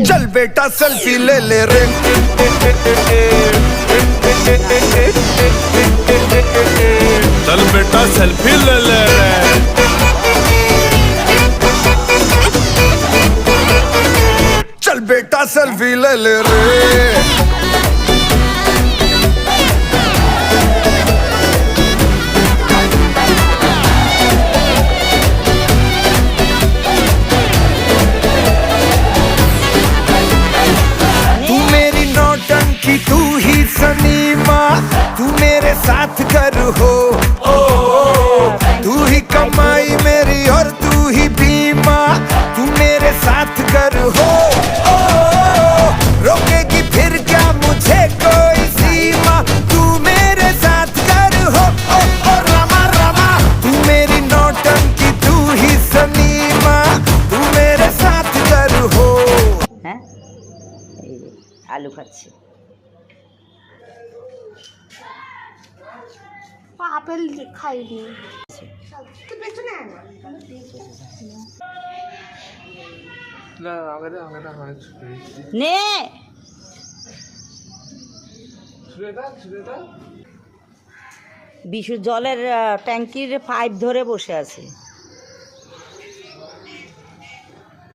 चल बेटा सेल्फी ले ले रे, चल बेटा सेल्फी ले ले रे। चल बेटा सेल्फी ले ले रे। तू ही सनीमा, तू मेरे साथ कर हो, तू ही कमाई मेरी और तू ही बीमा, तू मेरे साथ कर हो, रोकेगी फिर क्या मुझे कोई सीमा, तू मेरे साथ कर हो, रमा रमा, तू मेरी नौटंकी, तू ही सनीमा, तू मेरे साथ कर हो। হ্যাঁ এই যে আলু খাচ্ছি। আপেল খাইনি নে বিশু জলের ট্যাঙ্কির পাইপ ধরে বসে আছে।